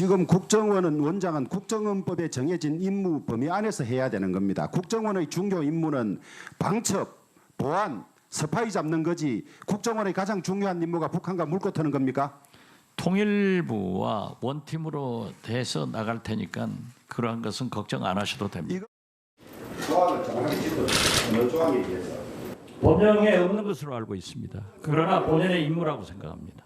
지금 국정원은 원장은 국정원법에 정해진 임무 범위 안에서 해야 되는 겁니다. 국정원의 중요 임무는 방첩, 보안, 스파이 잡는 거지 국정원의 가장 중요한 임무가 북한과 물고 트는 겁니까? 통일부와 원팀으로 돼서 나갈 테니까 그러한 것은 걱정 안 하셔도 됩니다. 조항을 정확하게 짚어주세요. 어느 조항에 의해서? 법령에 없는 것으로 알고 있습니다. 그러나 본인의 임무라고 생각합니다.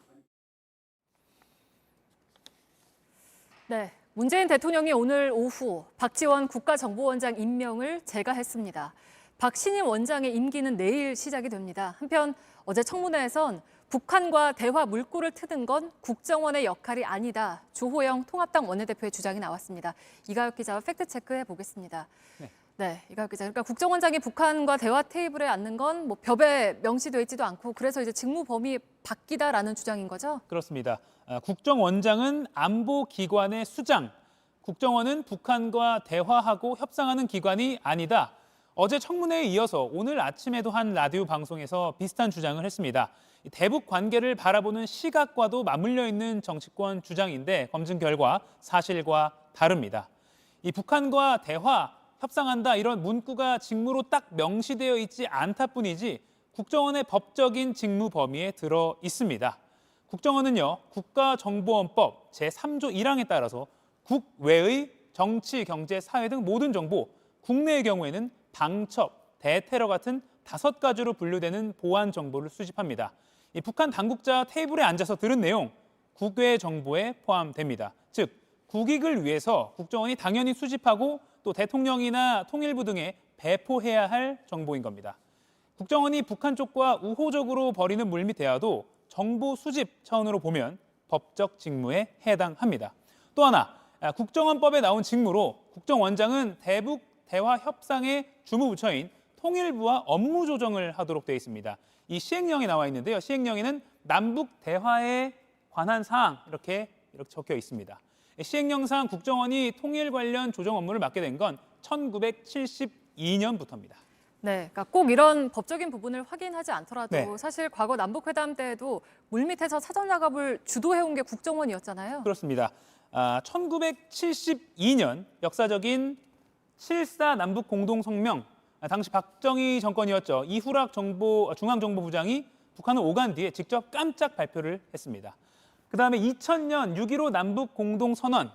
네, 문재인 대통령이 오늘 오후 박지원 국가정보원장 임명을 재가했습니다. 박신임 원장의 임기는 내일 시작이 됩니다. 한편 어제 청문회에선 북한과 대화 물꼬를 트는 건 국정원의 역할이 아니다. 주호영 통합당 원내대표의 주장이 나왔습니다. 이가혁 기자와 팩트체크해 보겠습니다. 네, 이가혁 기자. 그러니까 국정원장이 북한과 대화 테이블에 앉는 건 뭐 법에 명시되어 있지도 않고 그래서 이제 직무 범위 바뀌다라는 주장인 거죠? 그렇습니다. 국정원장은 안보기관의 수장, 국정원은 북한과 대화하고 협상하는 기관이 아니다. 어제 청문회에 이어서 오늘 아침에도 한 라디오 방송에서 비슷한 주장을 했습니다. 대북 관계를 바라보는 시각과도 맞물려 있는 정치권 주장인데 검증 결과 사실과 다릅니다. 이 북한과 대화, 협상한다 이런 문구가 직무로 딱 명시되어 있지 않다 뿐이지 국정원의 법적인 직무 범위에 들어 있습니다. 국정원은요, 국가정보원법 제3조 1항에 따라서 국외의 정치, 경제, 사회 등 모든 정보, 국내의 경우에는 방첩, 대테러 같은 5가지로 분류되는 보안 정보를 수집합니다. 이 북한 당국자 테이블에 앉아서 들은 내용, 국외 정보에 포함됩니다. 즉, 국익을 위해서 국정원이 당연히 수집하고 또 대통령이나 통일부 등에 배포해야 할 정보인 겁니다. 국정원이 북한 쪽과 우호적으로 벌이는 물밑 대화도 정보 수집 차원으로 보면 법적 직무에 해당합니다. 또 하나, 국정원법에 나온 직무로 국정원장은 대북 대화 협상의 주무부처인 통일부와 업무 조정을 하도록 되어 있습니다. 이 시행령이 나와 있는데요. 시행령에는 남북 대화에 관한 사항 이렇게 적혀 있습니다. 시행령상 국정원이 통일 관련 조정 업무를 맡게 된 건 1972년부터입니다. 네, 그러니까 꼭 이런 법적인 부분을 확인하지 않더라도 네. 사실 과거 남북회담 때도 물밑에서 사전 작업을 주도해온 게 국정원이었잖아요. 그렇습니다. 1972년 역사적인 7.4 남북 공동성명, 당시 박정희 정권이었죠. 이후락 중앙정보부장이 북한을 오간 뒤에 직접 깜짝 발표를 했습니다. 그다음에 2000년 6.15 남북 공동선언,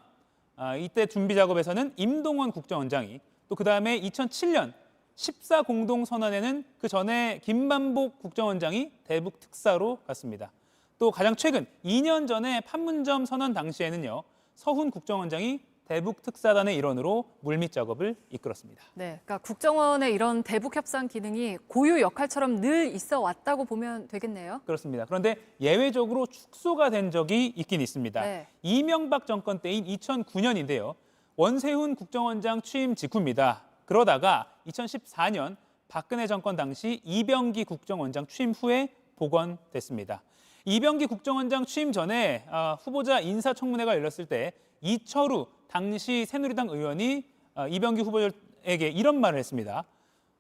이때 준비 작업에서는 임동원 국정원장이 또 그다음에 2007년 14 공동선언에는 그 전에 김만복 국정원장이 대북 특사로 갔습니다. 또 가장 최근 2년 전에 판문점 선언 당시에는요. 서훈 국정원장이 대북 특사단의 일원으로 물밑 작업을 이끌었습니다. 네, 그러니까 국정원의 이런 대북 협상 기능이 고유 역할처럼 늘 있어 왔다고 보면 되겠네요. 그렇습니다. 그런데 예외적으로 축소가 된 적이 있긴 있습니다. 네. 이명박 정권 때인 2009년인데요. 원세훈 국정원장 취임 직후입니다. 그러다가 2014년 박근혜 정권 당시 이병기 국정원장 취임 후에 복원됐습니다. 이병기 국정원장 취임 전에 후보자 인사청문회가 열렸을 때 이철우 당시 새누리당 의원이 이병기 후보에게 이런 말을 했습니다.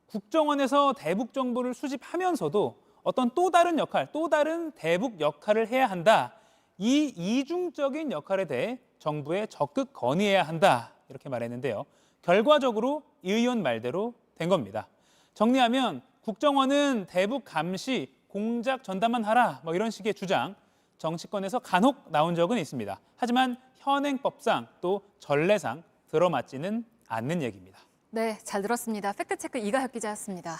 국정원에서 대북 정보를 수집하면서도 어떤 또 다른 역할, 또 다른 대북 역할을 해야 한다. 이 이중적인 역할에 대해 정부에 적극 건의해야 한다. 이렇게 말했는데요. 결과적으로 이 의원 말대로 된 겁니다. 정리하면 국정원은 대북 감시, 공작 전담만 하라 뭐 이런 식의 주장, 정치권에서 간혹 나온 적은 있습니다. 하지만 현행법상 또 전례상 들어맞지는 않는 얘기입니다. 네, 잘 들었습니다. 팩트체크 이가혁 기자였습니다.